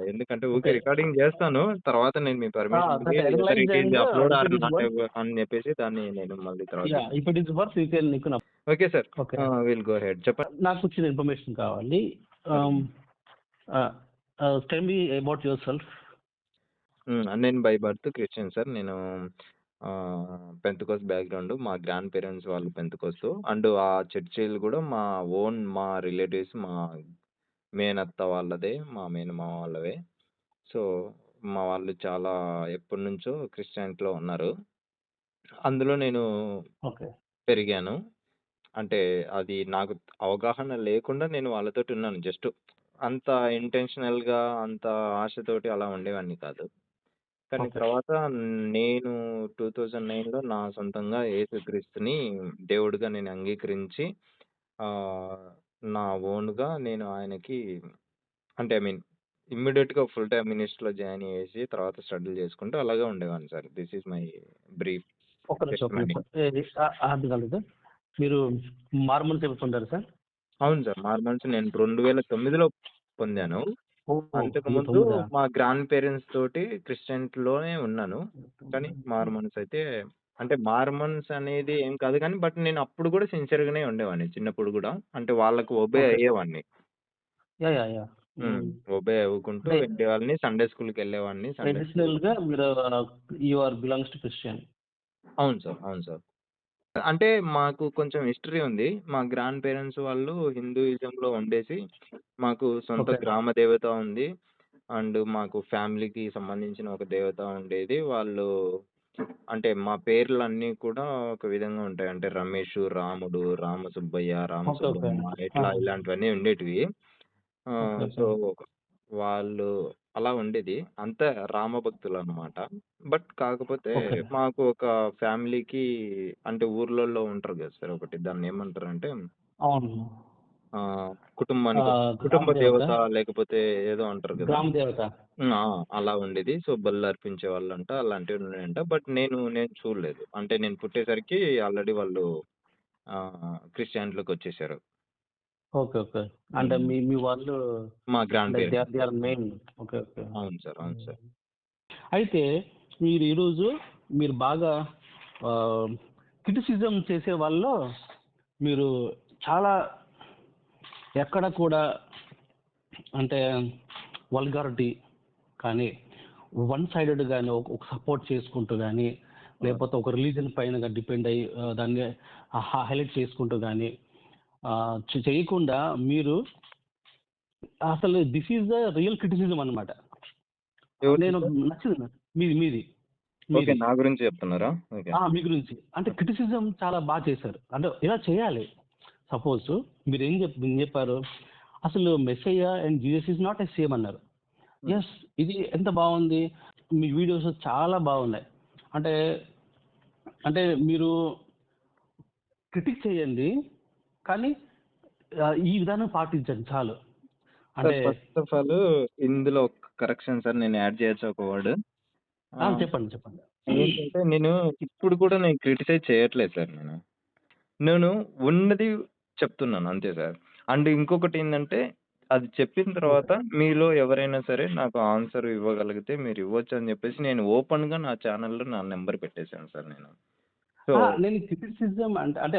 ఎందుకంటే ఊకే okay. Recording చేస్తాను. తర్వాత నేను మీ పర్మిషన్‌కి that whether analyze it is and upload if or it is not worth, అని చెప్పేసి దాన్ని నేను మళ్ళీ తర్వాత if it is worth you can okay sir. Okay. Will go ahead చెప్పండి. నాకు వచ్చిన ఇన్ఫర్మేషన్ కావాలి. Tell me about yourself. నేను బై బర్త్ క్రిస్టియన్ సార్. నేను పెంతెకోస్ట్ బ్యాక్‌గ్రౌండ్. మా గ్రాండ్ పేరెంట్స్ వాళ్ళు పెంతెకోస్తు. అండ్ ఆ చర్చిలు కూడా మా రిలేటివ్స్ మా మేనత్త వాళ్ళదే, మా మేనమామ వాళ్ళవే. సో, మా వాళ్ళు చాలా ఎప్పటినుంచో క్రిస్టియానిటీలో ఉన్నారు. అందులో నేను ఓకే. పెరిగాను. అంటే అది నాకు అవగాహన లేకుండా నేను వాళ్ళతోటి ఉన్నాను. జస్ట్ అంత ఇంటెన్షనల్‌గా, అంత ఆశతోటి అలా ఉండేవాడిని కాదు. కానీ ఓకే. తర్వాత నేను 2009లో నా సొంతంగా యేసుక్రీస్తుని దేవుడిగా నేను అంగీకరించి ఆహ్, నా ఓన్‌గా నేను ఆయనకి అంటే ఐ మీన్ ఇమ్మీడియేట్‌గా ఫుల్ టైమ్ మినిస్ట్రీలో జాయిన్ అయ్యేసి తర్వాత స్టడీలు చేసుకుంటూ అలాగే ఉండేవాడిని sir. This is my brief ఒక్క నిమిషం, ఒక్క టెస్టిమనీ. నిమిషం. అర్థం కాలేదు. మీరు మార్మన్ చెప్పుకుంటారు సార్? అవును సార్. మార్మన్స్ నేను 2009లో పొందాను. ఓహ్! అంతకుముందు 2009. మా గ్రాండ్ పేరెంట్స్ తోటి క్రిస్టియన్‌లోనే ఉన్నాను. కానీ మార్మన్స్ అయితే అంటే మార్మన్స్ అనేది ఏం కాదు కానీ బట్ నేను అప్పుడు కూడా సిన్సియర్‌గానే ఉండేవాడిని చిన్నప్పుడు గూడా. అంటే వాళ్ళకి ఒబే ఓకే. అయ్యేవాడిని. యాహ్! ఒబే అవ్వుకుంటూ అంటే వెళ్ళేవాళ్ళని. సండే స్కూల్‌కెళ్ళేవాడిని. సండే స్కూల్ ట్రెడిషనల్‌గా మీరు you are belongs to Christian. అవును సార్. అవును సార్. అంటే మాకు కొంచెం హిస్టరీ ఉంది. మా గ్రాండ్ పేరెంట్స్ వాళ్ళు హిందూయిజంలో ఉండేసి, మాకు సొంత ఓకే. గ్రామ దేవత ఉంది. అండ్ మాకు ఫ్యామిలీకి సంబంధించిన ఒక దేవత ఉండేది. వాళ్ళు అంటే మా పేర్లన్నీ కూడా ఒక విధంగా ఉంటాయి. అంటే రమేషు, రాముడు, రామసుబ్బయ్య, ఓకే. ఓకే. రామసుబ్బమ్మ ఆ! ఇట్లా ఇలాంటివన్నీ ఉండేటివి. ఓకే. So, okay. వాళ్ళు అలా ఉండేది. అంతా రామభక్తులనమాట. బట్ కాకపోతే ఓకే. మాకు ఒక ఫ్యామిలీకి అంటే ఊర్లలో ఉంటారు గదా సార్ ఒకటి దాన్నేమంటారంటే అవును. కుటుంబానికి గ్రామ కుటుంబ దేవత, దేవత లేకపోతే ఏదో అంటారు గదా! గ్రామ దేవత. అలా ఉండేది. సో, బలులర్పించేవాళ్ళంట. అలాంటివి ఉన్నాయంట. బట్ నేను చూడలేదు. అంటే నేను పుట్టేసరికి ఆల్రెడీ వాళ్ళు క్రిస్టియానిటీలోకొచ్చేసారు. ఓకే. ఓకే. అంటే హ్మ్. మీ మీ వాళ్ళు మా గ్రాండ్ అంటే they are parents. They are main. Okay. Okay. అవును సార్. అవును సార్. అయితే మీరు ఈరోజు మీరు బాగా క్రిటిసిజం చేసే వాళ్ళలో మీరు చాలా ఎక్కడ కూడా అంటే వల్గారిటీ కానీ, వన్ సైడెడ్ గాని ఒక సపోర్ట్ చేసుకుంటూ గాని, లేకపోతే ఒక రిలీజియన్ పైన డిపెండ్ అయ్యి దాన్ని హైలైట్ చేసుకుంటూ గాని చేయకుండా మీరు అసలు this is the real criticism అన్నమాట. ఎవరిది నేను సార్? నచ్చింది నాకు. మీది మీది ఓకే. మీది నా గురించి చెప్తున్నారా? ఓకే. మీ గురించి అంటే క్రిటిసిజం చాలా బాగా చేశారు. అంటే ఇలా చేయాలి. సపోజ్ మీరు చెప్పారు అసలు Messiah and Jesus is not a same అన్నారు. హ్మ్. ఎస్, ఇది ఎంత బాగుంది. మీ వీడియోస్ చాలా బాగున్నాయి. అంటే అంటే మీరు క్రిటిక్ చేయండి, కానీ ఈ విధానం పాటించండి చాలు. సార్ అంటే ఫస్ట్ ఆఫ్ ఆల్ ఇందులో ఒక కరెక్షన్ సార్ నేను యాడ్ చేయొచ్చా ఒక వర్డ్? చెప్పండి, చెప్పండి. ఏంటంటే ఇప్పుడు కూడా నేను క్రిటిసైజ్ చేయట్లేదు సార్ నేను. నేను ఉన్నది చెప్తున్నాను అంతే సార్. అండ్ ఇంకొకటేందంటే అది చెప్పిన ఓకే. తర్వాత మీలో ఎవరైనా సరే నాకు ఆన్సర్ ఇవ్వగలిగితే మీరు ఇవ్వొచ్చని చెప్పేసి నేను ఓపెన్‌గా నా ఛానెల్‌లో నా నంబర్ పెట్టేసాను సార్ నేను. సో నేను క్రిటిసిజం అంటే అంటే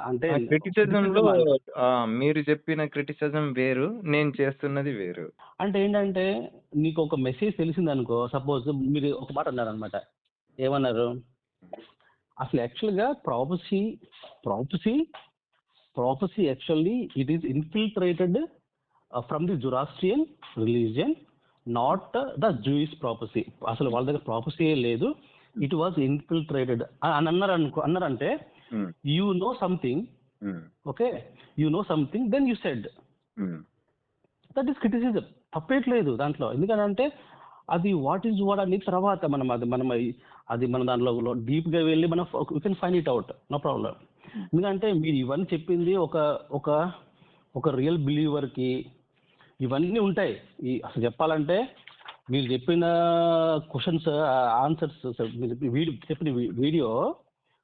అంటే ఆ క్రిటిసిజంలో క్రిటిసిజం అంటే మీరు చెప్పిన క్రిటిసిజం వేరు. నేను చేస్తున్నది వేరు. అంటే ఏంటంటే నీకు ఒక మెసేజ్ తెలిసిందనుకో, సపోజ్ మీరు ఒక మాట అన్నారనమాట. ఏమన్నారు? అసలు యాక్చువల్‌గా prophecy prophecy actually it is infiltrated from the Zoroastrian religion, not the Jewish prophecy. అసలు వాళ్ళ దగ్గర ప్రాపసీయే లేదు. ఇట్ వాజ్ ఇన్ఫిల్ట్రేటెడ్ అని అన్నారంటే hmm. You know something. Hmm. Okay, you know something then you said hmm. That is criticism. తప్పేట్లేదు దాంట్లో. ఎందుకంటే అది వాట్ ఈజ్ వాట్ అని తర్వాత మనం దాంట్లో డీప్గా వెళ్ళి మనం you can find it out, no problem. ఎందుకంటే మీరు ఇవన్నీ చెప్పింది ఒక ఒక ఒక రియల్ బిలీవర్కి ఇవన్నీ ఉంటాయి. అసలు చెప్పాలంటే మీరు చెప్పిన క్వశ్చన్స్ ఆన్సర్స్ మీరు చెప్పిన వీడియో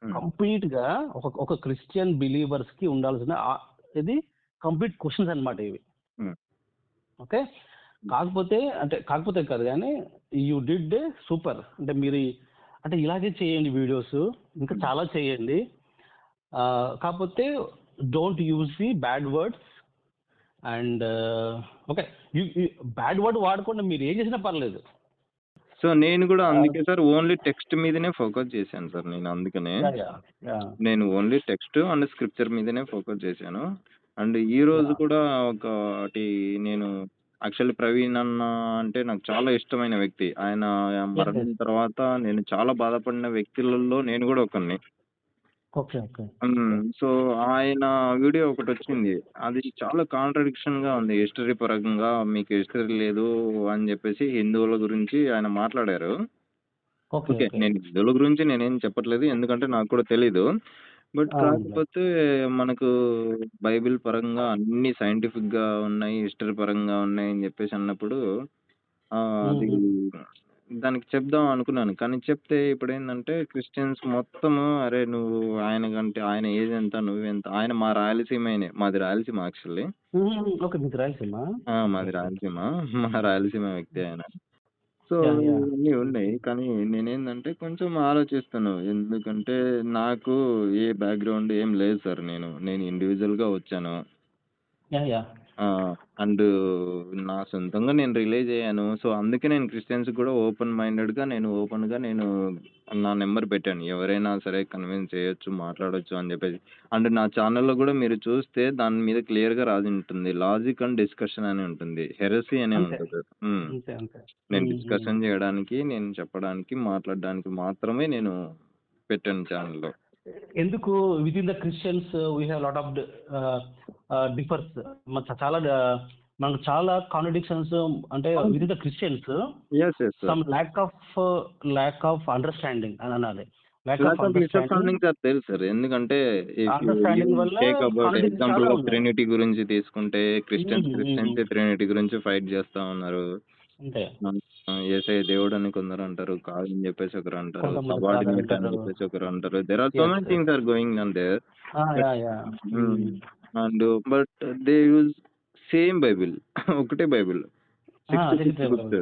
హ్మ్. కంప్లీట్గా ఒక క్రిస్టియన్ బిలీవర్స్కి ఉండాల్సిన ఇది కంప్లీట్ క్వశ్చన్స్ అన్నమాట ఇవి. హ్మ్. ఓకే, కాకపోతే కాదు కానీ యూ డిడ్ సూపర్. అంటే మీరు అంటే ఇలాగే చేయండి వీడియోస్, ఇంకా చాలా చేయండి. కాకపోతే don't use the bad words. And okay, bad word వాడకుండా మీరు ఏం చేసినా పర్లేదు. సో నేను కూడా అందుకే సార్ ఓన్లీ టెక్స్ట్ మీదనే ఫోకస్ చేశాను సార్. నేను అందుకనే నేను ఓన్లీ టెక్స్ట్ అండ్ స్క్రిప్చర్ మీదనే ఫోకస్ చేశాను. అండ్ ఈ రోజు కూడా ఒకటి నేను యాక్చువల్లీ ప్రవీణ్ అన్న అంటే నాకు చాలా ఇష్టమైన వ్యక్తి. ఆయన మరణం తర్వాత నేను చాలా బాధపడిన వ్యక్తులలో నేను కూడా ఒకడిని. Okay okay. సో ఆయన వీడియో ఒకటొచ్చింది. అది చాలా కాంట్రడిక్షన్‌గా ఉంది. హిస్టరీ పరంగా మీకు హిస్టరీ లేదు అని చెప్పేసి హిందువుల గురించి ఆయన మాట్లాడారు. ఓకే. నేను హిందువుల గురించి నేనేం చెప్పట్లేదు. ఎందుకంటే నాకు కూడా తెలీదు. బట్ కాకపోతే మనకు బైబిల్ పరంగా అన్నీ సైంటిఫిక్‌గా ఉన్నాయి. హిస్టరీ పరంగా ఉన్నాయి అని చెప్పేసి అన్నప్పుడు అది దానికి చెప్దాం అనుకున్నాను. కానీ చెప్తే ఇప్పుడేందంటే క్రిస్టియన్స్ మొత్తము అరే! నువ్వు ఆయన ఏజ్ ఎంత? నువ్వెంత? ఆయన మా రాయలసీమేనే. మాది రాయలసీమ యాక్చువల్లీ. ఓకే. మీది రాయలసీమ? మాది రాయలసీమ. మా రాయలసీమ వ్యక్తి ఆయన. సో ఇవన్నీ ఉన్నాయి. కానీ నేనేందంటే కొంచెం ఆలోచిస్తాను. ఎందుకంటే నాకు ఏ బ్యాక్‌గ్రౌండ్ ఏం లేదు సార్ నేను ఇండివిడ్యువల్‌గా వచ్చాను. అండ్ నా సొంతంగా నేను రియలైజ్ అయ్యాను. సో అందుకే నేను క్రిస్టియన్స్‌కి కూడా ఓపెన్‌గా నేను నా నంబర్ పెట్టాను. ఎవరైనా సరే కన్విన్స్ చేయొచ్చు, మాట్లాడొచ్చు అని చెప్పేసి. అండ్ నా ఛానెల్‌లో కూడా మీరు చూస్తే దాని మీద క్లియర్‌గా రాసుంటుంది. లాజిక్ అండ్ డిస్కషన్ అని ఉంటుంది. హెరెసీ అనే ఉంటది. నేను డిస్కషన్ చేయడానికి, నేను చెప్పడానికి, మాట్లాడడానికి మాత్రమే నేను పెట్టాను ఛానెల్‌లో. ఎందుకు within the Christians we have lot of differs. మనకు చాలా కాంట్రడిక్షన్స్. అంటే within the Christians some lack of understanding అని అనాలి. ల్యాక్ ఆఫ్ అండర్స్టాండింగ్ సార్ తెలుసు సార్. ఎందుకంటే అండర్స్టాండింగ్ వల్ల ఎగ్జాంపుల్ ఆఫ్ ట్రినిటీ గురించి తీసుకుంటే క్రిస్టియన్స్ ట్రినిటీ గురించి ఫైట్ చేస్తా ఉన్నారు. యేసయ్య దేవుడు అని కొందరు అంటారు, కాదని చెప్పేసి ఒకరు అంటారు, సబార్డినేట్ అని చెప్పేసి ఒకరు అంటారు. There are so many things are going on there. And but they use same Bible. ఒకటే బైబిల్. 66 బుక్స్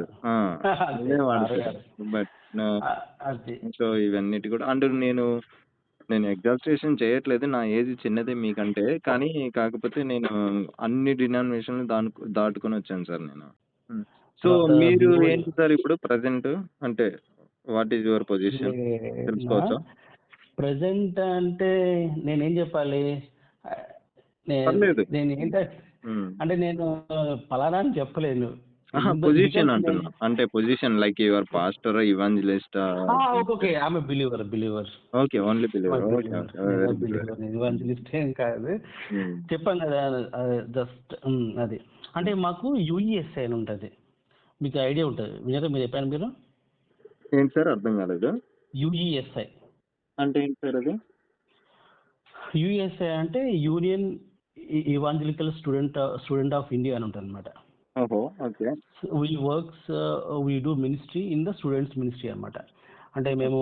అదే వాడతారు. బట్ సో ఇవన్నిటి కూడా అంటే నేను ఎగ్జాస్టేషన్ చేయట్లేదు. నా ఏజ్ చిన్నదే మీకంటే. కానీ కాకపోతే నేను అన్ని డినామినేషన్‌లు దాటుకొని వచ్చాను సార్ నేను. సో మీరు ఏంటి సార్ ఇప్పుడు ప్రెజెంట్? అంటే వాట్ ఈస్ యువర్ పొజిషన్ తెలుసుకోవచ్చా? ప్రెజెంట్ అంటే నేనేం చెప్పాలి? నేను ఏంటంటే అంటే నేను పలానా అని చెప్పలేను. పొజిషన్ అంటున్నా. అంటే position like your pastor, evangelist. Okay. I am a believer. Okay. Only believer. Evangelist ఏం కాదు. చెప్పాను కదా జస్ట్ అది. అంటే మాకు యూఈఎస్ఐ అని ఉంటుంది. మీకు ఐడియా ఉంటుంది. వినరా? మీరు చెప్పాను మీరు? ఏంటి సార్ అర్థం కాలేదు. యూఈఎస్ఐ అంటే ఏంటి సార్ అది? యూఈఎస్ఐ అంటే union evangelical student of India అని ఉంటుంది అనమాట. Okay. We do ministry in the students ministry అనమాట. అంటే మేము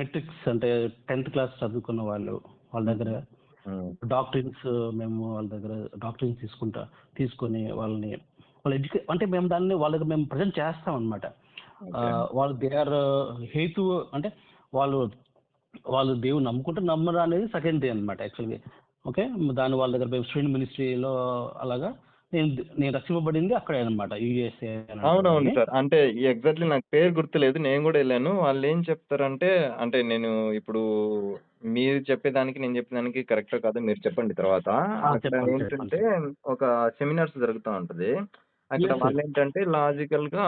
మెట్రిక్స్ అంటే 10th క్లాస్ చదువుకున్న వాళ్ళ దగ్గర డాక్టరీన్స్, మేము వాళ్ళ దగ్గర డాక్టరీన్స్ తీసుకొని వాళ్ళ అంటే మేము దాన్ని వాళ్ళ దగ్గర మేము ప్రజెంట్ చేస్తాం అనమాట. వాళ్ళు దే ఆర్ హేతు అంటే వాళ్ళు దేవుని నమ్మరా అనేది సెకండరీ అనమాట యాక్చువల్గా. ఓకే. దాని వాళ్ళ దగ్గర మేము స్టూడెంట్ మినిస్ట్రీలో అలాగా నేను రక్షింపబడింది అక్కడే అనమాట, యూఎస్ఏ. అవునవును సార్. అంటే ఎగ్జాక్ట్లీ నాకు పేరు గుర్తులేదు. నేను కూడా వెళ్ళాను. వాళ్ళు ఏం చెప్తారంటే అంటే నేను ఇప్పుడు మీరు చెప్పేదానికి నేను చెప్పేదానికి కరెక్టో కాదో మీరు చెప్పండి తర్వాత. అక్కడ ఏంటంటే ఒక సెమినార్స్ జరుగుతూ ఉంటది. అక్కడ వాళ్ళు ఏంటంటే లాజికల్ గా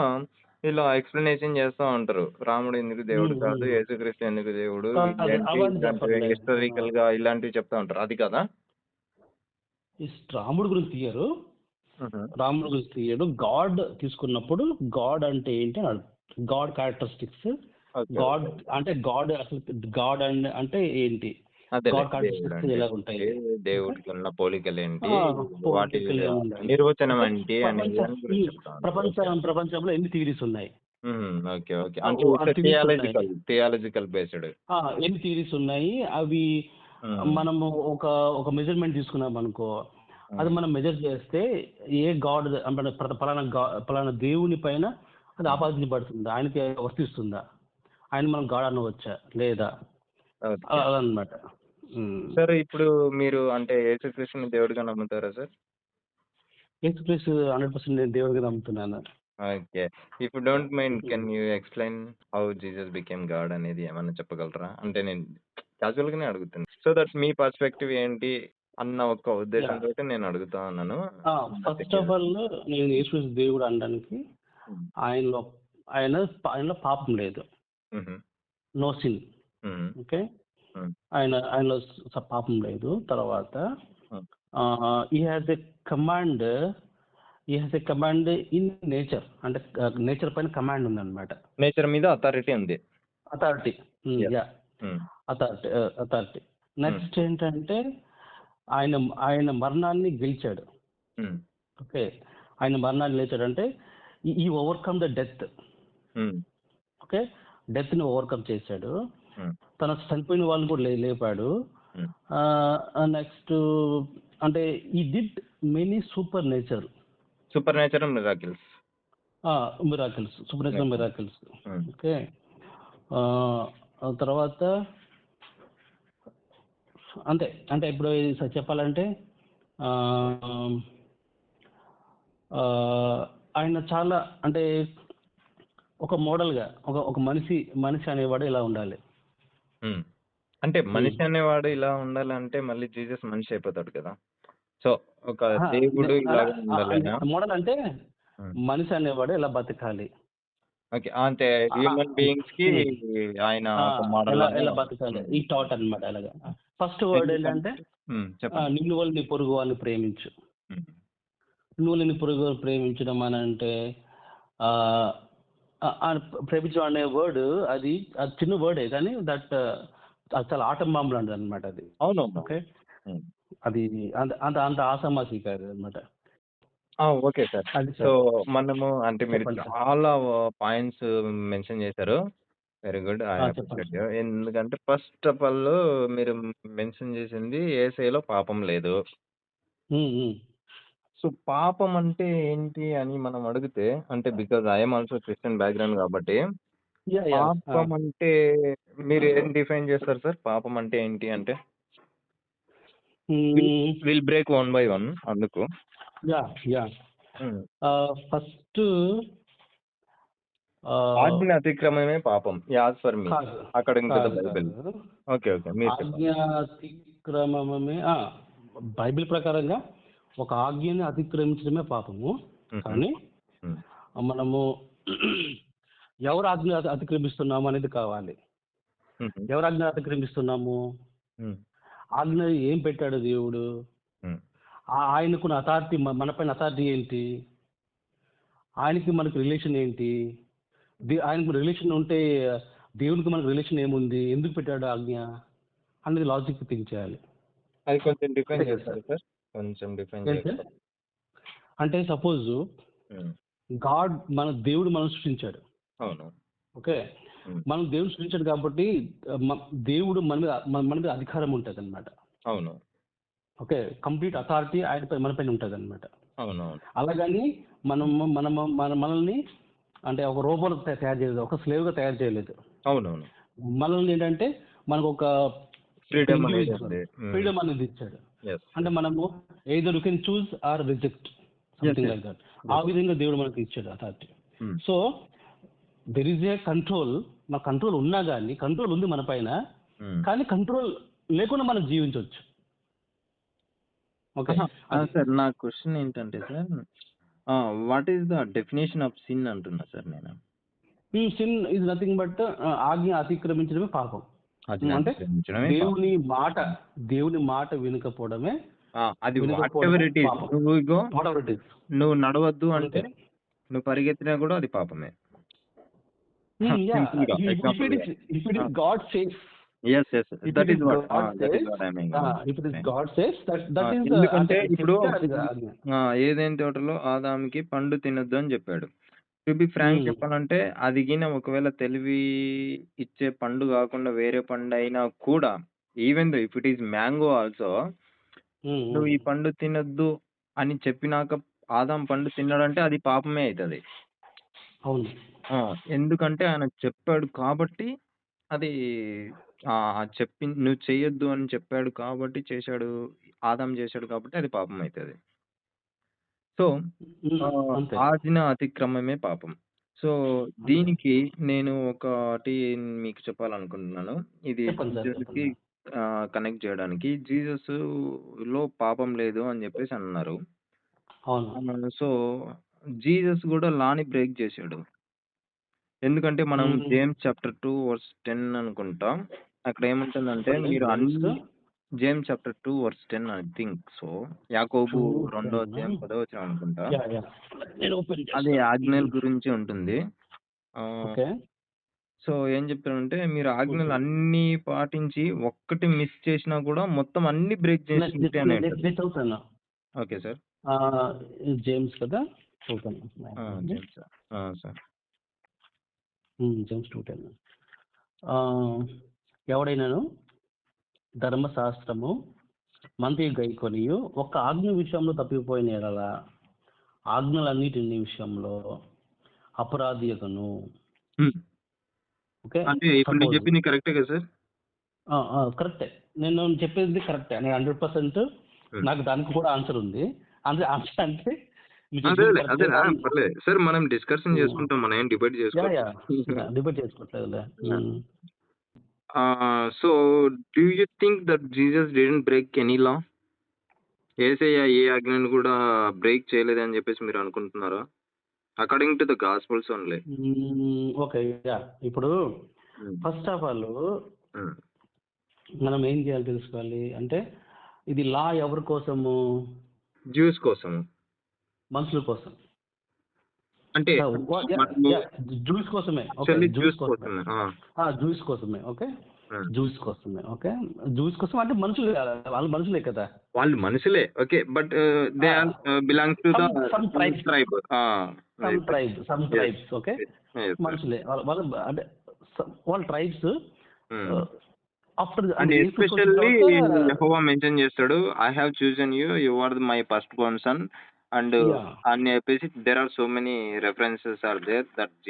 ఇలా ఎక్స్ప్లెనేషన్ చేస్తా ఉంటారు. రాముడు ఎందుకు దేవుడు కాదు, యేసుక్రీస్తు ఎందుకు దేవుడు, హిస్టారికల్ గా ఇలాంటివి చెప్తా ఉంటారు. అది కదా? రాముడు గురించి తీయరు. గాడ్ తీసుకున్నప్పుడు గాడ్ అంటే ఏంటి, గాడ్ క్యారెక్టరిస్టిక్స్, గాడ్ అసలు గాడ్ అంటే ఏంటి, గాడ్ క్యారెక్టరిస్టిక్స్ ఎలా ఉంటాయి, దేవుడికి ఉన్న పోలికలు ఏంటి, వాటి నిర్వచనం ఏంటి, ప్రపంచంలో ఎన్ని థియరీస్ ఉన్నాయి, థియాలజికల్ బేస్డ్ ఎన్ని థియరీస్ ఉన్నాయి, అవి మనము ఒక మెజర్మెంట్ తీసుకున్నాం అనుకో, అది మనం మెజర్ చేస్తే ఏ గాడ్ అంటే పలానా దేవుని పైన అది ఆపాదించబడుతుందా, ఆయనకి వర్తిస్తుందా, ఆయన మనం గాడ్ అనవచ్చా లేదా, ఓకే. అలా అనమాట. సార్ ఇప్పుడు మీరు అంటే యేసుక్రీస్తుని దేవుడిగా నమ్ముతారా సార్? యేసుక్రీస్తు 100% నేను దేవుడిగా నమ్ముతున్నాను. Okay. If you don't mind can you explain how Jesus became God అనేది ఏమన్నా చెప్పగలరా? అంటే నేను క్యాజువల్‌గానే అడుగుతున్నా. సో దట్ మీ పర్స్పెక్టివ్ ఏంటి అన్న ఒక యా ఉద్దేశంతోటి నేను అడుగుతా ఉన్నాను. First nothing of else. All నేను యేసుక్రీస్తు దేవుడు అనడానికి హ్మ్. ఆయనలో ఆయనలో పాపం లేదు. హుహు. No sin. Hmm. Okay. Hmm. ఆయనలో పాపం లేదు. తర్వాత హ్మ్. ఈ has a command in nature. అంటే నేచర్ పైన కమాండ్ ఉందన్నమాట. నేచర్ మీద అథారిటీ ఉంది. Authority. Yes. Yeah hmm. Authority. Hmm. Next ఏంటంటే ఆయన ఆయన మరణాన్ని గెలిచాడు. హ్మ్. ఓకే. ఆయన మరణాన్ని లేచాడంటే ఈ ఓవర్కమ్ ద డెత్. హ్మ్. ఓకే. డెత్‌ని ఓవర్కమ్ చేశాడు. హ్మ్. తన చనిపోయిన వాళ్ళని కూడా లేపాడు. హ్మ్. నెక్స్ట్ అంటే ఈ did many super nature super natural miracles. Miracles, super natural okay. Miracles. హ్మ్. ఓకే. తర్వాత అంతే. అంటే ఇప్పుడు చెప్పాలంటే ఆహ్, ఆహ్, ఆయన చాలా అంటే ఒక మోడల్‌గా ఒక మనిషి అనేవాడు ఇలా ఉండాలి. హ్మ్. అంటే హ్మ్. మనిషి అనేవాడు ఇలా ఉండాలంటే మళ్ళీ జీసస్ మనిషి అయిపోతాడు కదా! సో, ఒక అహా! దేవుడు అలా ఇలాగ అంటే ఉండాలనా? మోడల్ అంటే హ్మ్. మనిషి అనేవాడు ఇలా బతకాలి. ఓకే. అంటే ఆహ్, హ్యూమన్ బీయింగ్స్‌కి హ్మ్. ఆయన ఆ! ఒక మోడల్ ఎలా లాగా ఎలా బతకాలి. హ్మ్. ఈ థాట్ అన్నమాట అలాగా. ఫస్ట్ వర్డ్ ఏంటంటే ఎందుకంటే చెప్పండి. నిన్ను వల్ల నీ పొరుగు వాడిని ప్రేమించు. హ్మ్. నువ్వు నీ పొరుగు వాడిని ప్రేమించడం అని అంటే ఆహ్, ప్రేమించడం అనే వర్డ్ అది చిన్న వర్డే కానీ అది చాలా ఆటం బాంబ్ లాంటిదన్నమాట అది. అవునవును. ఓకే. హ్మ్. అది అంత అంత అంత ఆషామాషీ కాదన్నమాట. Okay sir. అది సో, సార్. మనము అంటే మీరు చెప్పండి సార్. చాలా పాయింట్స్ మెన్షన్ చేశారు. Very good. ఐ చెప్పండి అప్రిషియేట్ సార్. యూ. ఎందుకంటే ఫస్ట్ ఆఫ్ ఆల్ మీరు మెన్షన్ చేసింది యేసయ్యలో పాపం లేదు. హ్మ్. హ్మ్. సో, పాపం అంటే ఏంటి అని మనం అడిగితే అంటే because I am also Christian background కాబట్టి యాహ్! యాహ్! పాపం అంటే మీరు ఏం డిఫైన్ చేస్తారు సార్? పాపం అంటే ఏంటి అంటే? Will hmm. Will break one by one అందుకు. యాహ్! హ్మ్. ఫస్టు ఆహ్, ఆజ్ఞ అతిక్రమమే పాపం. As for me. కాదు. According to the Bible. కాదు. ఓకే. ఓకే. మీరు చెప్పండి. ఆజ్ఞాతిక్రమమే బైబిల్ ప్రకారంగా ఒక ఆజ్ఞని అతిక్రమించడమే పాపము. హుహు. కానీ హ్మ్. మనము ఎవరు ఆజ్ఞ అతిక్రమిస్తున్నాము అనేది కావాలి. హుహు. ఎవరు ఆజ్ఞ అతిక్రమిస్తున్నాము? హ్మ్. ఆజ్ఞ ఏం పెట్టాడు దేవుడు? హ్మ్. ఆయనకున్న అథారిటీ మన పైన అథారిటీ ఏంటి? ఆయనకి మనకి రిలేషన్ ఏంటి? ఆయనకు రిలేషన్ ఉంటే దేవునికి మనకు రిలేషన్ ఏముంది? ఎందుకు పెట్టాడు ఆజ్ఞ? అనేది లాజిక్ థింక్ చేయాలి. అది కొంచెం అంతే డిఫైన్ కదా చేస్తారా సార్. సార్? కొంచెం డిఫైన్ ఏంటి సార్? చేయగలరా? అంటే సపోజు హ్మ్. దేవుడు మనల్ని సృష్టించాడు. అవును. ఓకే. హ్మ్. మనం దేవుడు సృష్టించాడు కాబట్టి దేవుడు మన మీద అధికారం ఉంటదన్నమాట. అవును. ఓకే. కంప్లీట్ అథారిటీ మన పైన ఉంటదన్నమాట. అవునవును. అలాగని హ్మ్. మనల్ని అంటే ఒక రోబోలో తయారు చేయలేదు. ఒక స్లేవ్‌గా తయారు చేయలేదు. అవునవును. మనల్ని ఏంటంటే మనకొక ఫ్రీడమ్ అనేది ఇండివిడ్యువల్ ఉంది. హ్మ్. ఫ్రీడమ్ అనేది ఇచ్చాడు. యెస్. అంటే యెస్. మనము either you can choose are reject yes. Something yes. Like that. ఆ యెస్. విధంగా దేవుడు మనకి ఇచ్చాడు అథారిటీ. హ్మ్. So there is a control. మన కంట్రోల్ ఉన్నా గాని కంట్రోల్ ఉంది మన పైన. హ్మ్. కానీ కంట్రోల్ లేకుండా మనం జీవించొచ్చు. ఓకే. అహా! అది. సార్ నా క్వెషన్ ఏంటంటే sir what is the definition of sin అంటున్నా సార్ నేను. సిన్ ఈజ్ నథింగ్ బట్ ఆజ్ఞ అతిక్రమించడమే పాపం. ఆజ్ఞ అంటే అతిక్రమించడమే పాపం. దేవుని మాట దేవుని మాట వినకపోవడమే అది వాట్ ఎవర్ వినకపోవడమే ఇట్ ఈస్. పాపం. నువ్వు ఇగో వాట్ ఎవర్ ఇట్ ఈస్. నువ్వు నడవద్దు అంటే అంతే. నువ్వు పరిగెత్తినా గూడా అది పాపమే. యాహ్! సింపుల్‌గా ఇఫ్ ఇట్ ఎగ్జాంపుల్‌గా. ఈస్ ఇఫ్ ఇట్ ఆ! Is God says yes. Yes. If that it is is what God that is says what I mean. If it is God says that is అంటే ఎందుకంటే ఇప్పుడు చెప్తే అది ఆజ్ఞ. ఏదెన్ తోటలో ఆదాముకి పండు తినొద్దు అని జెప్పాడు. టు బి ఫ్రాంక్ హ్మ్. చెప్పాలంటే అది గిన ఒకవేళ తెలివి ఇచ్చే పండు గాకుండా వేరే పండయినా కూడా even though if it is mango also హ్మ్. నువ్వు హ్మ్. ఈ పండు తినొద్దు అని చెప్పినాక ఆదాం పండు తిన్నాడంటే అది పాపమే అయితది. అవును. ఆ! ఎందుకంటే ఆయన చెప్పాడు కాబట్టి అది నువ్వు చెయ్యొద్దు అని చెప్పాడు కాబట్టి చేశాడు. ఆదాం చేశాడు కాబట్టి అది పాపం అయితది. సో, హ్మ్. అంతే. ఆజ్ఞ అతిక్రమమే పాపం. సో, అంతే. దీనికి నేను ఒకటి మీకు చెప్పాలనుకుంటున్నాను. ఇది చెప్పండి సార్. చెప్పండి జీసస్‌కి సార్. కనెక్ట్ చేయడానికి. జీసస్‌లో పాపం లేదు అని జెప్పేసి అన్నారు. అవును. సో, జీసస్ గూడా లాని బ్రేక్ జేశాడు. ఎందుకంటే మనం హ్మ్. జేమ్స్ చాప్టర్ 2 వర్స్ 10 అనుకుంటా. అక్కడ ఏముంటుందంటే చెప్పండి. మీరు జేమ్స్ అన్ని James chapter 2 verse 10 I think so. యాకోబు 2 2:10 అధ్యాయం 10 వచనం అనుకుంటా. యాహ్! యాహ్! నేను ఓపెన్ అది చేస్తాను. ఆజ్ఞల గురించి ఉంటుంది. ఆహ్, ఓకే. సో, ఏం చెప్తాడంటే మీరు 2:10 ఆజ్ఞలన్నీ పాటించి ఒక్కటి మిస్ చేసినా గూడా మొత్తం అన్నీ బ్రేక్ నేను నేను చేసినట్టే అని నేను ఉంటది. నేను చదువుతాను. Okay sir. జేమ్స్ కదా! చదువుతాను. జేమ్స్. సార్. జేమ్స్ 2:10 ఆహ్, ఎవడైనను ధర్మశాస్త్రము మంచిగా గైకొనియు ఒక్క ఆజ్ఞ విషయంలో తప్పిపోయిన యెడల ఆజ్ఞలన్నిటిని విషయంలో అపరాధియగును. హ్మ్. ఓకే. అంటే ఇప్పుడు నేను సపోజ్ చెప్పింది కరెక్టే కదా సార్? కరెక్టే. నేను చెప్పేది కరెక్టే. నేను 100% హ్మ్. నాకు దానికి కూడా ఆన్సర్ ఉంది. అంటే ఆన్సర్ అంటే మీరు చెప్పింది అదేలే. కరెక్టే. అదేలే. పర్లేదు. సార్ మనం డిస్కషన్ హ్మ్. చేసుకుంటాం. మనం ఏం డిబేట్ యాహ్! చేసుకోవట్లేదు. యాహ్! డిబేట్ చేసుకోవట్లేదులే. Yeah! Hmm. So, do you think that Jesus didn't break any law? యేసయ్య ఏ ఆజ్ఞను కూడా బ్రేక్ చేయలేదని చెప్పేసి మీరు అనుకుంటున్నారా? According to the gospels only. Okay. Yeah! ఇప్పుడు హ్మ్. ఫస్ట్ ఆఫ్ ఆల్ హ్మ్. మనం ఏం చేయాలో తెలుసుకోవాలి. అంటే ఇది లా ఎవరి కోసము? జ్యూస్ కోసం. మనుషుల కోసం. అంటే మనము యాహ్! జూస్ కోసమే. ఓకే. యాక్చువల్లీ జూస్ జ్యూస్ కోసమే. కోసమే. జూస్ కోసమే. ఓకే. హ్మ్. జూస్ కోసమే. ఓకే. జూస్ కోసం అంటే మనుషులు కాదా? వాళ్ళు మనుషులే కదా! వాళ్ళు మనుషులే. Okay. But they ah! Are belongs to the some tribes. Tribe. Right. Some yes. Tribes. Okay. Yes sir. మనుషులే. వాళ్ళు అంటే వాళ్ళ ట్రైబ్స్ హ్మ్. ఆఫ్టర్ అండ్ అంటే యేసుకొచ్చిన ఎస్పెషల్లీ తర్వాత యెహోవా మెన్షన్ చేస్తాడు. I have chosen you. You are my first born son. And yeah! అని చెప్పేసి there are so many references are there that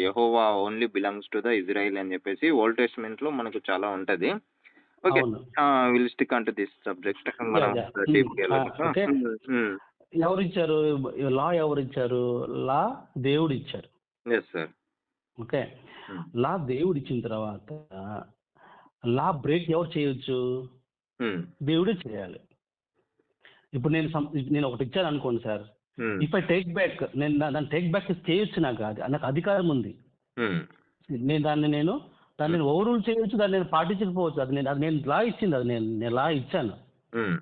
Jehovah only belongs to the Israel అని చెప్పేసి old టెస్టమెంట్‌లో మనకు చాలా ఉంటది. ఓకే. అవును. Will stick on to this subject. మనం యాహ్! యాహ్! డీప్‌గా వెళ్ళకుండా. ఓకే. హ్మ్. హ్మ్. ఎవరిచ్చారు? లా ఎవరిచ్చారు? లా దేవుడిచ్చారు. Yes sir. Okay. Hmm. Law దేవుడిచ్చిన తర్వాత లా బ్రేక్ ఎవరు చేయొచ్చు? హ్మ్. దేవుడే చేయాలి. ఇప్పుడు నేను ఒకటి ఇచ్చాననుకోండి సార్. హ్మ్. ఇఫ్ ఐ టేక్ బ్యాక్ నేను దాన్ని టేక్ బ్యాక్ చేయొచ్చు నాకు. నాకు అధికారం ఉంది. హ్మ్. నేను దాన్ని హ్మ్. నేను ఓవర్ రూల్ చేయొచ్చు. దాన్ని నేను పాటించకపోవచ్చు. అది నేను లా ఇచ్చింది అది నేను లా ఇచ్చాను. హ్మ్.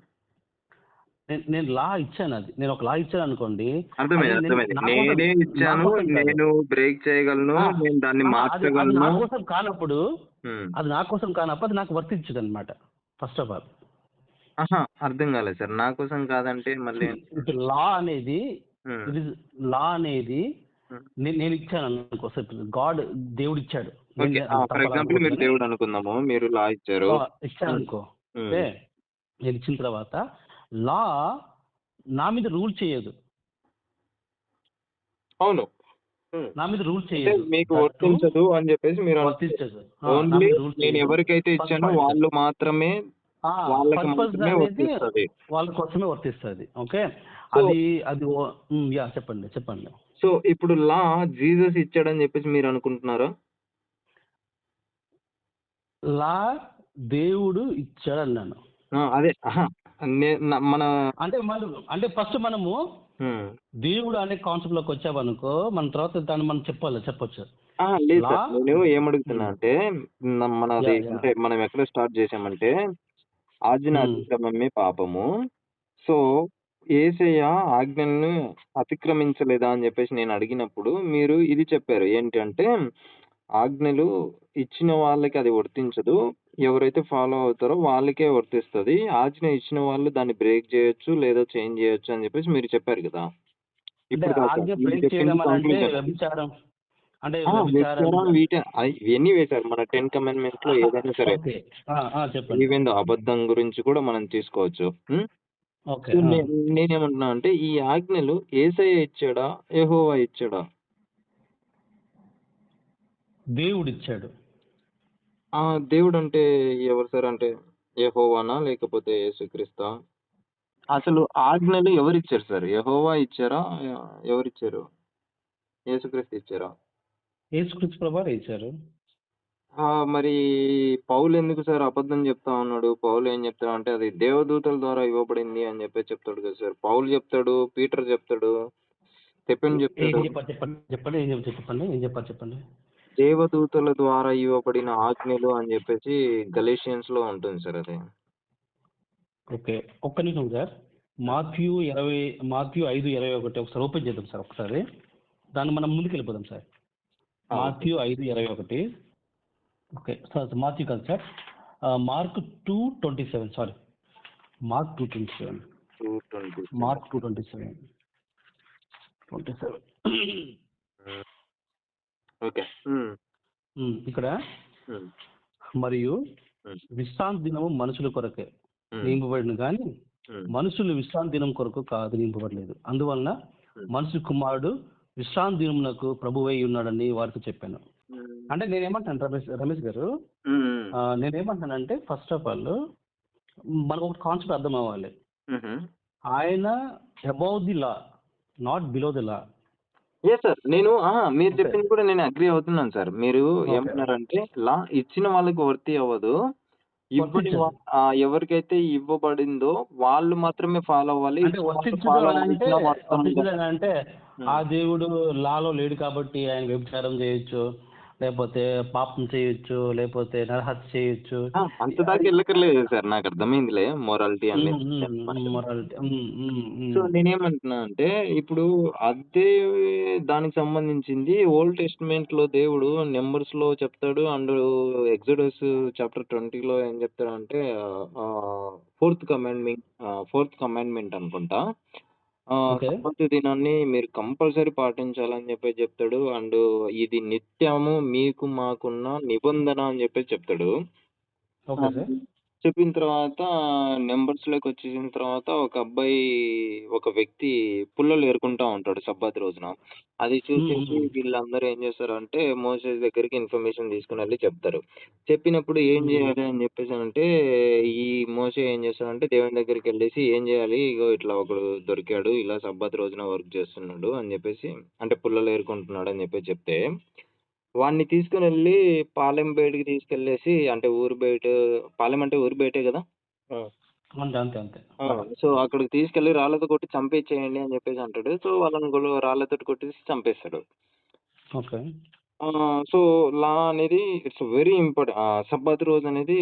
నేను లా ఇచ్చాను అది. నేను ఒక లా ఇచ్చాననుకోండి. అది అర్థమైంది. నేను అర్థమైంది. నా కోసం నేనే నా ఇచ్చాను. కోసం కాదు. నేను బ్రేక్ చేయగలను. ఆ! నేను దాన్ని అహా! అది నా మార్చగలను. కోసం కానప్పుడు హ్మ్. అది నా కోసం కానప్పుడు అది నాకు వర్తించదనమాట. First of all. అహా! అర్థం కాలేదు సార్. నా కోసం కాదంటే మళ్ళీ ఇప్పుడు లా అనేది హ్మ్. ఇట్ ఈస్ లా అనేది హ్మ్. నేను ఇచ్చాను అనుకో గాడ్ దేవుడిచ్చాడు. ఓకే. నేను అది ఫర్ తప్పలా ఎగ్జాంపుల్ అనుకోవద్దు మీరు గానీ దేవుడు అనుకుందాము. మీరు లా ఇచ్చారు. హ్మ్. ఇచ్చాననుకో. హ్మ్. ఓకే. నేను ఇచ్చిన తర్వాత లా నా మీద రూల్ చేయదు. అవును. హ్మ్. నా మీద రూల్ అంటే చేయదు. మీకు దట్టు వర్తించదు అని చెప్పేసి మీరు అనుకుంటారు. వర్తించదు. నా ఓన్లీ మీద రూల్ నేను చేయదు. ఎవరికైతే ఫస్ట్ ఇచ్చానో పాయింట్. వాళ్ళు మాత్రమే వాళ్ళకి పర్పస్ మాత్రమే అనేది వర్తిస్తది. వాళ్ళ కోసమే వర్తిస్తది. ఓకే. సో, అది అది యాహ్! చెప్పండి. చెప్పండి. సో ఇప్పుడు లా జీసస్ ఇచ్చాడని చెప్పేసి మీరు అనుకుంటున్నారా? లా దేవుడు ఇచ్చాడన్నాను. అదే. అహా! మన అంటే ఫస్ట్ మనము హ్మ్. దేవుడు అనే కాన్సెప్ట్‌లోకి వచ్చామనుకో, మన తర్వాత దాన్ని మనం చెప్పొచ్చు. లేదు లా సార్. నేను ఏమడుగుతున్నా హ్మ్. అంటే మనది యాహ్! యాహ్! అంటే మనం ఎక్కడ స్టార్ట్ చేసామంటే ఆజ్ఞ హ్మ్. అతిక్రమమే పాపము. సో, యేసయ్య ఆజ్ఞలను అతిక్రమించలేదా అని జెప్పేసి నేను అడిగినప్పుడు మీరు ఇది చెప్పారు. ఏంటంటే, ఆజ్ఞలు ఇచ్చిన వాళ్ళకి అది వర్తించదు. ఎవరైతే ఫాలో అవుతారో వాళ్ళకే వర్తిస్తది. ఆజ్ఞ ఇచ్చిన వాళ్ళు దాన్ని బ్రేక్ జేయొచ్చు లేదా చేంజ్ జేయొచ్చు అని జెప్పేసి మీరు చెప్పారు గదా! అంటే ఇప్పుడు దాకా ఆజ్ఞ మీరు బ్రేక్ చెప్పింది చేయడం అనంటే కంక్లూజన్. వ్యభిచారం. అంటే వ్యభిచారం వ్యభిచారం ఇవన్నీ వేశారు. మన 10 కమాండ్‌మెంట్స్‌లో ఏదైనా సరే. ఓకే. చెప్పండి. ఈవెన్ అబద్ధం గురించి కూడా మనం తీసుకోవచ్చు. హ్మ్. ఓకే. సో, నేనేమంటున్నా అంటే ఈ ఆజ్ఞలు యేసయ్య ఇచ్చాడా? యెహోవా ఇచ్చాడా? దేవుడిచ్చాడు. ఆ! దేవుడంటే ఎవరు సార్? అంటే యెహోవానా? లేకపోతే యేసుక్రీస్తా? అసలు ఆజ్ఞలు ఎవరిచ్చారు సార్? యెహోవా ఇచ్చారా? ఎవరిచ్చారు? యేసుక్రీస్తు ఇచ్చారా? యేసుక్రీస్తు ప్రభువారే ఇచ్చారు. మరి పౌలెందుకు సార్ అబద్ధం చెప్తా ఉన్నాడు? పౌలు ఏం చెప్తాడంటే అది దేవదూతల ద్వారా ఇవ్వబడింది అని చెప్పేసి చెప్తాడు కదా సార్. పౌలు చెప్తాడు, పీటర్ చెప్తాడు, స్టెఫెన్ ఏం చెప్తాడు. చెప్పారు చెప్పండి? చెప్పండి. ఏం చెప్పారు చెప్పండి? ఏం చెప్పారు చెప్పండి? దేవదూతల ద్వారా ఇవ్వబడిన ఆజ్ఞలు అని చెప్పేసి గలేషియన్స్‌లో ఉంటుంది సార్ అది. ఓకే. ఒక్క నిమిషం సార్. మాథ్యూ 5:21 ఒకసారి ఓపెన్ చేద్దాం సార్ ఒకసారి. దాన్ని మనం ముందుకెళ్ళిపోదాం sir. Okay. Matthew 5:21 okay. Sir Matthew కాదు sir. Mark 2:27 sorry. Mark 2:27. 2:27. Mark 2:27. 27. హ్మ్. ఓకే. హ్మ్. ఇక్కడ హ్మ్. మరియు హ్మ్. విశ్రాంతి దినము మనుషుల కొరకే హ్మ్. నియమింపబడిన కానీ హ్మ్. మనుషులు విశ్రాంతి దినం కొరకు కాదు నియమింపబడలేదు. అందువలన హ్మ్. మనుషు కుమారుడు విశ్రాంతి దినమునకు ప్రభువై ఉన్నాడని వారికి చెప్పాను. హ్మ్. అంటే నేనేమంటాను రమేష్ గారు, హ్మ్. నేనేమంటానంటే ఫస్ట్ ఆఫ్ ఆల్ మనకు ఒక కాన్సెప్ట్ అర్థం అవ్వాలి. హుహు. ఆయన above the law, not below the law. Yes sir. మీరు ఓకే. చెప్పింది కూడా నేను అగ్రీ అవుతున్నాను సార్. మీరు ఓకే. ఏమన్నారంటే లా ఇచ్చిన వాళ్ళకి వర్తి అవ్వదు. వర్తించదు. ఎవరికైతే ఇవ్వబడిందో వాళ్ళు మాత్రమే ఫాలో అవ్వాలి. అంటే ఇచ్చిన వాళ్ళు వర్తించదు ఫాలో అని అంటే అవ్వాల్సిన అవసరం లేదు. వర్తించదు అని అంటే ఆ హ్మ్. దేవుడు లాలో లేడు కాబట్టి ఆయన వ్యభిచారం చేయొచ్చు, లేకపోతే పాపం చేయొచ్చు, లేకపోతే నరహత్య చేయొచ్చు. అంత దాకా అది ఎళ్ళక్కర్లేదు సార్. నాకర్థమైందిలే మొరాలిటీ అనేది. మొరాలిటీ. సో, నేనేమంటున్నా అంటే, ఇప్పుడు అదే దానికి సంబంధించింది ఓల్డ్ టెస్టమెంట్‌లో దేవుడు నంబర్స్‌లో చెప్తాడు. ఎక్సోడస్ చాప్టర్ 20లో ఏం చెప్తాడంటే ఫోర్త్ కమాండ్‌మెంట్ అనుకుంటా. ఓకే. సబ్బతు దినాన్ని మీరు కంపల్సరీ పాటించాలని చెప్పేసి చెప్తాడు. ఇది నిత్యము మీకు మాకున్న నిబంధన అని చెప్పేసి చెప్తాడు. ఆ! Okay sir. చెప్పిన తర్వాత నంబర్స్‌లోకొచ్చేసిన తర్వాత ఒక వ్యక్తి పుల్లలు ఏరుకుంటా ఉంటాడు సబ్బాత్ రోజున. అది చూసేసి వీళ్ళందరూ ఏం చేస్తారంటే మోషే దగ్గరికి ఇన్ఫర్మేషన్ తీసుకొనెళ్లి చెప్తారు. చెప్పినప్పుడు ఏం చేయాలి అని చెప్పేసనంటే ఈ మోషే ఏం చేస్తాడంటే దేవుని దగ్గరికెళ్ళేసి ఏం చేయాలి? ఇగో ఇట్లా ఒకడు దొరికాడు. ఇలా సబ్బాత్ రోజున వర్క్ చేస్తున్నాడు అని చెప్పేసి అంటే పుల్లలు ఏరుకుంటున్నాడు అని చెప్పేసి చెప్తే వాడిని తీసుకొనెళ్ళి పాలెం బయటికి తీసుకెళ్ళేసి అంటే ఊరు బయట పాలెం అంటే ఊరు బయటే గదా! ఆ! అంతే అంతే అంతే. ఆ! సో, అక్కడికి తీసుకెళ్ళి రాళ్ళతో కొట్టి చంపేచేయండి అని జెప్పేసి అంటాడు. సో, వాళ్ళని రాళ్ళతోటి కొట్టేసి చంపేస్తాడు. ఓకే. సో, లా అనేది ఇట్స్ వెరీ సబ్బాత్ రోజనేది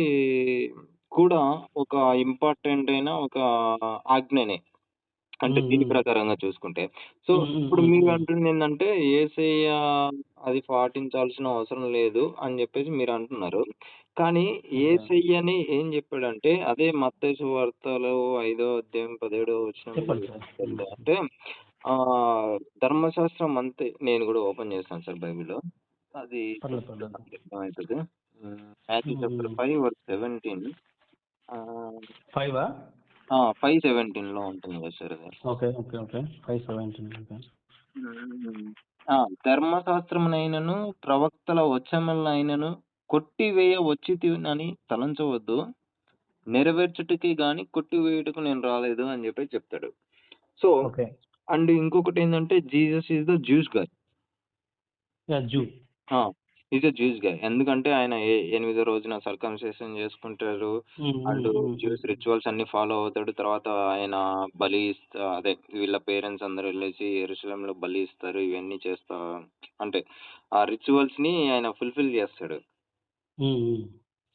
కూడా ఒక ఇంపార్టెంట్ అయిన ఒక ఆజ్ఞనే. అంటే దీని ప్రకారంగా చూసుకుంటే. సో, ఇప్పుడు మీరు అంటుందేందంటే యేసయ్య అది పాటించాల్సిన అవసరం లేదు అని జెప్పేసి మీరంటున్నారు. కానీ ఓకే. యేసయ్యని ఏం జెప్పాడంటే అదే మత్తయి సువార్తలో 5వ అధ్యాయం 17వ వచనంలో చెప్పండి ఏం సార్. చెప్పాడంటే ధర్మశాస్త్రం అంతే నేను గూడా ఓపెన్ చేస్తాను సార్ బైబిలు. అది పర్లేదు చెప్తే పర్లేదు. మనకి అర్థమైతది. Matthew chapter 5 verse 17. ఆహ్, 5 5:17లో ఉంటుంది గదా సార్ అది. ఓకే. ఓకే. ఓకే. 5:17 ఓకే. హ్మ్. ఆ! ధర్మశాస్త్రమునైనను, ప్రవక్తల వచనములనైనను కొట్టివేయ వచ్చితినని తలంచవద్దు. నెరవేర్చుటకే గాని కొట్టివేయుటకు నేను రాలేదు అని జెప్పేసి చెప్తాడు. So, okay. ఇంకొకటేందంటే Jesus is the Jews guy. Yeah! Jew. ఆ! Is a Jews guy. ఎందుకంటే ఆయన ఎనిమిదో రోజున సర్కంసైజన్ చేసుకుంటారు. హ్మ్. హ్మ్. హ్మ్. హ్మ్. జ్యూస్ రిచువల్స్ అన్నీ ఫాలో అవుతాడు. తర్వాత ఆయన అదే వీళ్ళ పేరెంట్స్ అందరూ ఎళ్ళేసి యెరూషలేంలో బలి ఇస్తారు. ఇవన్నీ అంటే ఆ రిచువల్స్‌ని ఆయన ఫుల్‌ఫిల్ చేస్తాడు. హ్మ్.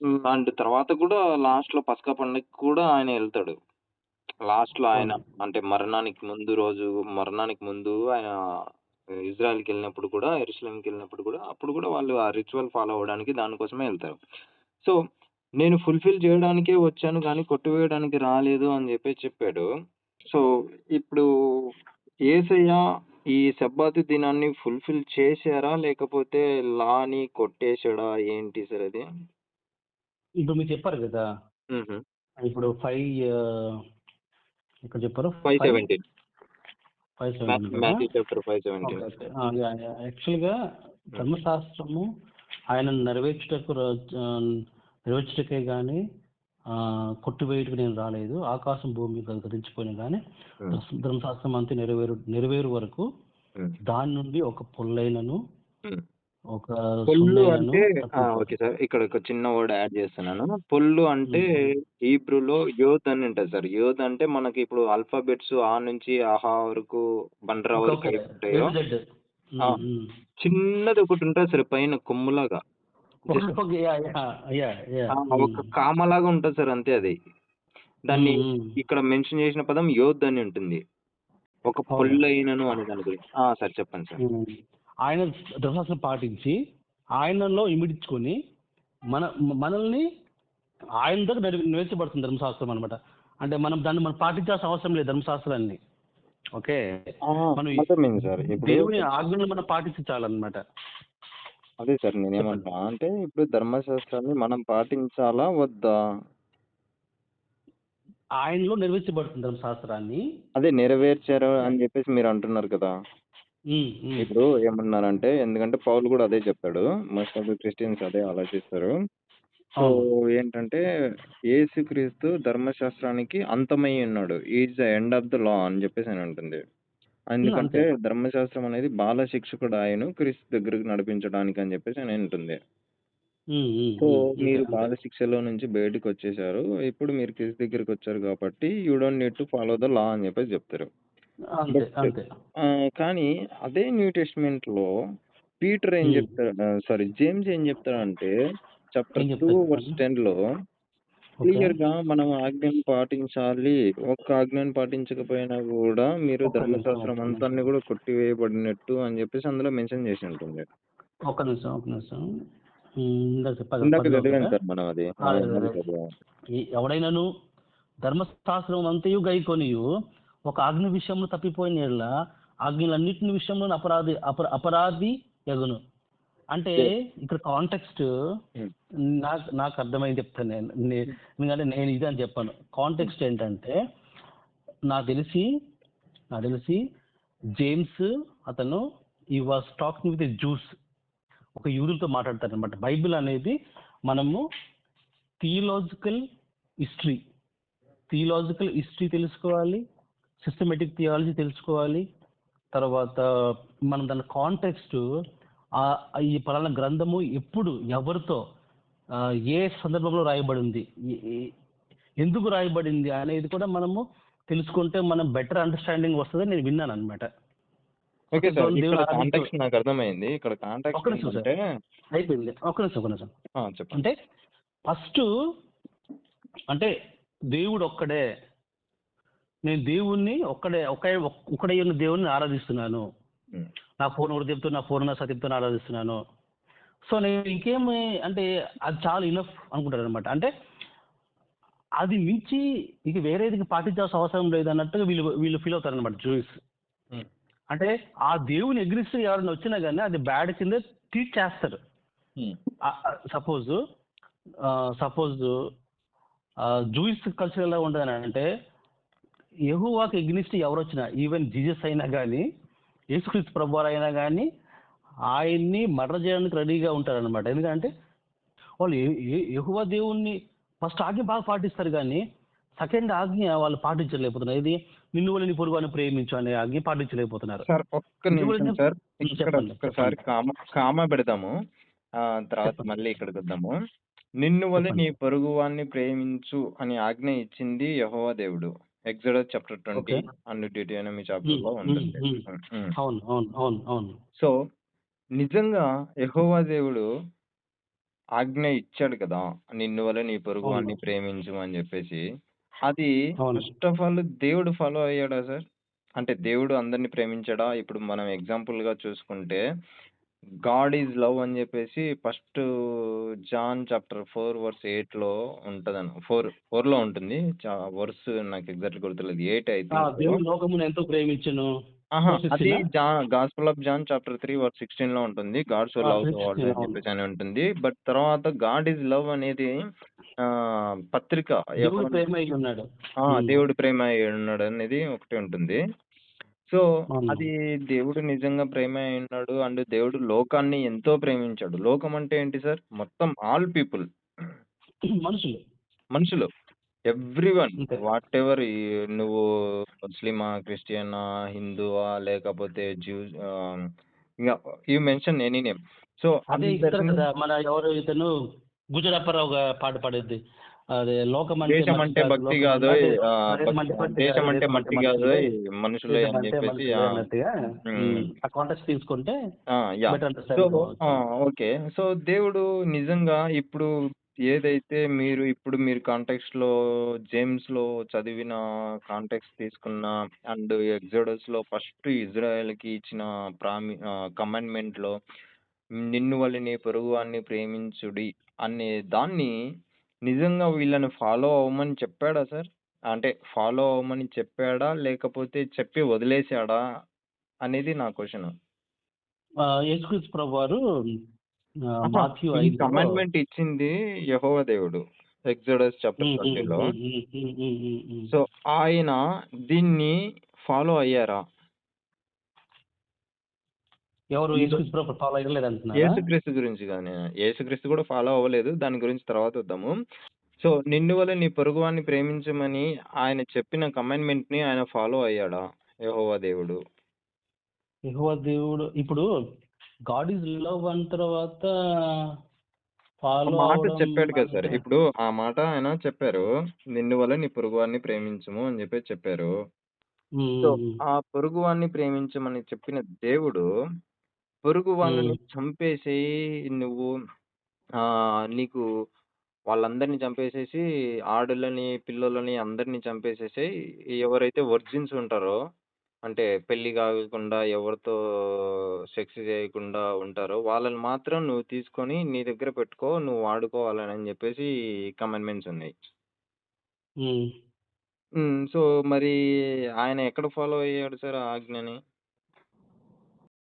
హ్మ్. తర్వాత కూడా లాస్ట్‌లో పస్కా పండగకి కూడా ఆయన ఎళ్తాడు. లాస్ట్‌లో ఆయన అవును. అంటే మరణానికి ముందు ఆయన ఇజ్రాయెల్‌కెళ్ళినప్పుడు కూడా, యెరూషలేంకెళ్ళినప్పుడు కూడా, అప్పుడు కూడా వాళ్ళు ఆ రిచువల్ ఫాలో అవ్వడానికి దానికోసమే ఎళ్తారు. సో, నేను ఫుల్‌ఫిల్ చేయడానికే వచ్చాను గానీ, కొట్టివేయడానికి రాలేదు అని జెప్పేసి చెప్పాడు. సో, ఇప్పుడు యేసయ్య ఈ సబ్బాతు దినాన్ని ఫుల్‌ఫిల్ చేశారా? లేకపోతే లాని కొట్టేసాడా? ఏంటి సార్ అది? ఇప్పుడు మీరు చెప్పారు కదా! హుహు. ఇప్పుడు 5 ఎక్కడ చెప్పారు? 5, 5:17 5:17 కదా! Matthew chapter 5:17. Okay. Okay. Yeah! Yeah! యాక్చువల్‌గా హ్మ్. ధర్మశాస్త్రము ఆయనను నెరవేర్చుటకే గాని కొట్టివేయుటకు నేను రాలేదు. ఆకాశం, భూమి గతించిపోయినా గాని హ్మ్. ధర్మశాస్త్రం అంతా నెరవేరు వరకు హ్మ్. దాని నుండి ఒక పొల్లైనను, హ్మ్. ఒక పొల్లు సున్నైనను అంటే తప్పింపదు. Okay sir. ఇక్కడ ఒక చిన్న వర్డ్ యాడ్ చేస్తున్నాను. పొల్లు అంటే హ్మ్. హీబ్రూలో యోద్ అని ఉంటది సార్. యోద్ అంటే మనకి ఇప్పుడు ఆల్ఫాబెట్స్ ఆ నుంచి ఆహా వరకు, బండ్రా ఓకే. వరకు ఓకే. ఏ ఏవుంటాయో టు జెడ్. ఆ! హ్మ్. హ్మ్. చిన్నది ఒకటుంటది సార్ పైన కొమ్ములాగా. Okay. Just okay. Yeah! Yeah! Yeah! Hmm. ఒక కామలాగా ఉంటది సార్ అంతే అది. దాన్ని హ్మ్. హ్మ్. ఇక్కడ మెన్షన్ చేసిన పదం యోద్ అని ఉంటుంది. ఒక అవును. పొల్లైనను అనే దాని గురించి. సార్ చెప్పండి సార్. హ్మ్. ఆయన ధర్మశాస్త్రం పాటించి, ఆయనలో ఇమిడ్చుకొని మన మనల్ని ఆయన దగ్గర నెరవేర్చబడుతుంది ధర్మశాస్త్రం అనమాట. అంటే మనం పాటించాల్సిన అవసరం లేదు ధర్మశాస్త్రాన్ని. ఓకే. ఆ! మనం అర్థమైంది సార్. ఇప్పుడు దేవుని ఆజ్ఞలు మనం పాటిస్తే చాలన్నమాట. అదే సార్ చెప్పండి. నేనేమంటున్నా అంటే ఇప్పుడు ధర్మశాస్త్రాన్ని మనం పాటించాలా? వద్దా? ఆయనలో నెరవేర్చబడుతుంది ధర్మశాస్త్రాన్ని. అదే నెరవేర్చారు అని జెప్పేసి మీరంటున్నారు కదా! హ్మ్. హ్మ్. ఇప్పుడు ఏమన్నారంటే ఎందుకంటే పౌలు గూడా అదే చెప్తాడు. మోస్ట్ ఆఫ్ ది క్రిస్టియన్స్ అదే ఆలోచిస్తారు. సో, అవును. ఏంటంటే యేసుక్రీస్తు ధర్మశాస్త్రానికి అంతమై ఉన్నాడు. He is the end of the law అని జెప్పేసని ఉంటుంది. హ్మ్. అంతే. ఎందుకంటే ధర్మశాస్త్రం అనేది బాల శిక్షకుడాయను క్రీస్తు దగ్గరికి నడిపించడానికి అని జెప్పేసని ఉంటుంది. హ్మ్. హ్మ్. సో, హ్మ్. అంతే. మీరు అంతే. బాల శిక్షలో నుంచి బయటికొచ్చేసారు. ఇప్పుడు మీరు క్రీస్తు దగ్గరికొచ్చారు కాబట్టి you don't need to follow the law అని జెప్పేసి జెప్తారు. అంతే. బట్ అంతే. కానీ అదే న్యూ టెస్టమెంట్‌లో పీటర్ ఏం హ్మ్. జెప్తాడు జేమ్స్ ఏం జెప్తాడంటే చాప్టర్ ఏం 2 చెప్తారు వర్స్ చెప్పండి? 10లో ఓకే. క్లియర్‌గా మనం ఆజ్ఞను పాటించాలి. ఒక్క ఆజ్ఞను పాటించకపోయినా గూడా మీరు ఒక్క నిమిషం. ధర్మశాస్త్రం ఒక్క నిమిషం. అంతాన్ని గూడా కొట్టివేయబడినట్టు అని జెప్పేసి అందులో మెన్షన్ చేసి ఉంటుంది. ఒక్క నిమిషం. ఒక్క నిమిషం. ఇందాక చెప్పాగా ఇందాక 10లో కదా! చదివాను సార్ మనం అది. అదే. అది అదే. చదివాం. ఎవడైనను ధర్మశాస్త్రం అంతయు గైకొనియు ఒక ఆజ్ఞ విషయంలో తప్పిపోయిన యెడల ఆజ్ఞలన్నిటిని విషయంలోను అపరాధి యగును. అంటే ఓకే. ఇక్కడ కాంటెక్స్ట్ హ్మ్. నాకు అర్థమైంది చెప్తాను నేను. హ్మ్. ఎందుకంటే నేను ఇది అని చెప్పను. హ్మ్. కాంటెక్స్ట్ ఏంటంటే నాకు తెలిసి నాకు తెలిసి జేమ్స్ అతను ఈ వాస్ టాకింగ్ విత్ జూస్. ఒక యూదులతో మాట్లాడతారనమాట. బైబిల్ అనేది మనము థియలాజికల్ హిస్టరీ థియలాజికల్ హిస్టరీ తెలుసుకోవాలి. సిస్టమేటిక్ థియాలజీ తెలుసుకోవాలి. తర్వాత మనం దాని కాంటెక్స్ట్ ఈ పలానా గ్రంథము ఎప్పుడు ఎవరితో ఏ సందర్భంలో రాయబడింది, ఎందుకు రాయబడింది అనేది కూడా మనము తెలుసుకుంటే మనం బెటర్ అండర్స్టాండింగ్ వస్తుందని నేను విన్నాను అనమాట. Okay sir. సత్యదేవుని ఇక్కడ దేవుని ఆరాధించు. కాంటెక్స్ట్ నాకర్థమైంది. ఇక్కడ ఒక్క కాంటెక్స్ట్ నిమిషం సార్, ఏంటంటే అయిపోయింది. ఒక్క నిమిషం, ఒక్క నిమిషం. చెప్పండి. అంటే ఫస్ట్ అంటే దేవుడు ఒక్కడే. నేను దేవుణ్ణి ఒక్కడే ఉన్న దేవుణ్ణి ఆరాధిస్తున్నాను. హ్మ్. నా ఫోన్ హృదయంతో, నా పూర్ణ సత్యంతో ఆరాధిస్తున్నాను. సో నేను ఇంకేమి అంటే అది చాలా ఇనఫ్ అనుకుంటారు అనమాట. అంటే అది మించి ఇక వేరేది పాటించాల్సిన అవసరం లేదన్నట్టుగా వీళ్ళు వీళ్ళు ఫీల్ అవుతారనమాట జూయిస్. హ్మ్. అంటే ఆ దేవుని ఎగ్రిస్ట్ ఎవరైనా వచ్చినా కానీ అది బ్యాడ్ కింద ట్రీట్ చేస్తారు. హ్మ్. సపోజ్ సపోజ్ జూయిస్ కల్చర్ ఎలా ఉండదని అంటే యెహోవాకి ఎగ్నిస్ట్ ఎవరొచ్చినా ఈవెన్ జీసస్ అయినా కానీ యేసుక్రీస్తు ప్రభువారు అయినా కానీ ఆయన్ని మర్డర్ చేయడానికి రెడీగా ఉంటారనమాట. ఎందుకంటే వాళ్ళు యెహోవా దేవుణ్ణి ఫస్ట్ ఆజ్ఞ బాగా పాటిస్తారు కానీ సెకండ్ ఆజ్ఞ వాళ్ళు పాటించలేకపోతున్నారు. ఇది నిన్ను వల్ల నీ పొరుగువాని ప్రేమించు అనే ఆజ్ఞ పాటించలేకపోతున్నారు. సార్ ఒక్క దేవుడు నిమిషం సార్. ఇక్కడ చెప్పండి, ఒక్కసారి చెప్పండి, కామా పెడదాము. తర్వాత చెప్పండి, మళ్ళీ ఇక్కడికొద్దాము. నిన్ను వలె నీ చెప్పండి. పొరుగువాన్ని ప్రేమించు అని ఆజ్ఞ ఇచ్చింది యెహోవా దేవుడు. Exodus chapter 20 okay. అండ్ డ్యూటోనమీ ఉమ్, చాప్టర్‌లో ఉమ్, ఉంటుంది. ఉమ్. హ్మ్. హ్మ్. అవును, అవును, అవును, అవును. సో, నిజంగా యెహోవా దేవుడు ఆజ్ఞ ఇచ్చాడు కదా! నిన్ను వలె నీ అవును, పొరుగువాడిని ప్రేమించు అని జెప్పేసి. అది అవును. ఫస్ట్ ఆఫ్ ఆల్ దేవుడు ఫాలో అయ్యాడా సార్? అంటే దేవుడు అందరిని ప్రేమించాడా? ఇప్పుడు మనం ఎగ్జాంపుల్‌గా చూసుకుంటే, గాడ్ ఈజ్ లవ్ అని జెప్పేసి ఫస్ట్ జాన్ చాప్టర్ 4 వర్స్ 8లో ఉంటదను. 4లో ఉంటుంది. వర్స్ నాకు ఎగ్జాక్ట్‌గా గుర్తులేదు. 8 ఐ థింక్ సో. దేవుడు లోకమును ఎంతో ప్రేమించెను. అహా! అది 4:16 gospel of John chapter 3 verse 16లో ఉంటుంది. God so loves the world 16 అని అవును. చెప్పేసని ఉంటుంది. బట్ తర్వాత గాడ్ ఈజ్ లవ్ అనేది పత్రిక దేవుడు యోహాన్ ప్రేమ అయి ఉన్నాడు. ఆ! హ్మ్. దేవుడు ప్రేమ అయ్యున్నాడనేది ఒకటి ఉంటుంది. సో, అవును. అది దేవుడు నిజంగా ప్రేమ అయ్యున్నాడు. అండ్ దేవుడు లోకాన్ని ఎంతో ప్రేమించాడు. లోకం అంటే ఏంటి సార్? మొత్తం ఆల్ పీపుల్. మనుషులు. మనుషులు. ఎవ్రీవన్ అంతే. వాటెవర్ నువ్వు ముస్లిమా, క్రిస్టియనా, హిందువా లేకపోతే ఇంగ you mention any name. So, అదే ఇస్తారు అందరిని కదా! మన ఎవరు ఇతను గుజరాప్పారావు పాట పాడేది. అదే లోకమంటే మట్టి దేశమంటే కాదు. భక్తి లోకమంటే గాదోయ్ అదే భక్తి దేశమంటే పట్టి కాదు. దేశమంటే దేశమంటే మట్టి మనుషులే. గాదోయ్ మనుషులే అని దేశమంటే జెప్పేసి మనుషులే అన్నట్టుగా హ్మ్. ఆ కాంటెక్స్ట్ తీసుకుంటే యాహ్! బెటర్ సో అండర్‌స్టాండింగ్ ఆ! అవ్వచ్చు. ఓకే. సో, దేవుడు నిజంగా ఇప్పుడు ఏదైతే మీరు కాంటెక్స్ట్‌లో జేమ్స్‌లో చదివిన కాంటెక్స్ట్ తీసుకున్న అండ్ ఎక్సోడస్‌లో ఫస్ట్ ఇజ్రాయెల్‌కి ఇచ్చిన కమాండ్‌మెంట్‌లో నిన్ను వలె నీ పొరుగువాడిని ప్రేమించుడి అనే దాన్ని నిజంగా వీళ్ళని ఫాలో అవ్వమని చెప్పాడా సార్? అంటే ఫాలో అవ్వమని చెప్పాడా? లేకపోతే చెప్పి వదిలేసాడా? అనేది నా క్వెషను. యేసుక్రీస్తు ప్రభువారు అహా! మాథ్యూ ఈ 5లో కమాండ్‌మెంట్ ఇచ్చింది యెహోవా దేవుడు. ఎక్సోడస్ చాప్టర్ హ్మ్. హ్మ్. 20లో. హ్మ్. హ్మ్. హ్మ్. హ్మ్. హ్మ్. హ్మ్. సో, ఆయన దీన్ని ఫాలో అయ్యారా? ఎవరు ఈరో యేసుక్రీస్తు ప్రభు ఫాలో అయ్యలేదంటున్నారా? యేసుక్రీస్తు గురించి కాదు యేసుక్రీస్తు కూడా ఫాలో అవ్వలేదు. దాని గురించి తర్వాత వద్దాము. సో, నిన్ను వలె నీ పొరుగువాడిని ప్రేమించమని ఆయన చెప్పిన కమాండ్‌మెంట్‌ని ఆయన ఫాలో అయ్యాడా? యెహోవా దేవుడు. యెహోవా దేవుడు ఇప్పుడు గాడ్ ఈజ్ లవ్ అన్న తర్వాత ఆ ఫాలో మాట అవ్వడం చెప్పాడు కదా సార్. అంటే ఇప్పుడు ఆ మాట ఆయన చెప్పారు. నిన్ను వలె నీ పొరుగువాడిని ప్రేమించుము అని చెప్పేసి చెప్పారు. హ్మ్. సో, హ్మ్. హ్మ్. ఆ పొరుగువాడిని ప్రేమించమని చెప్పిన దేవుడు, పొరుగు హ్మ్. వాళ్ళని చంపేసేయి నువ్వు నీకు వాళ్ళందరిని చంపేసేసి ఆడోళ్ళని, పిల్లోళ్ళని అందరిని చంపేసేసేయి. ఎవరైతే వర్జిన్స్ ఉంటారో, అంటే పెళ్లి కాకుండా ఎవరితో సెక్స్ చేయకుండా ఉంటారో, వాళ్ళని మాత్రం నువ్వు తీసుకొని నీ దగ్గర పెట్టుకో. నువ్వు వాడుకోవాలని చెప్పేసి కమాండ్‌మెంట్స్ ఉన్నాయి. హ్మ్. హ్మ్. సో, మరి ఆయన ఎక్కడ ఫాలో అయ్యాడు సార్ ఆ ఆజ్ఞని?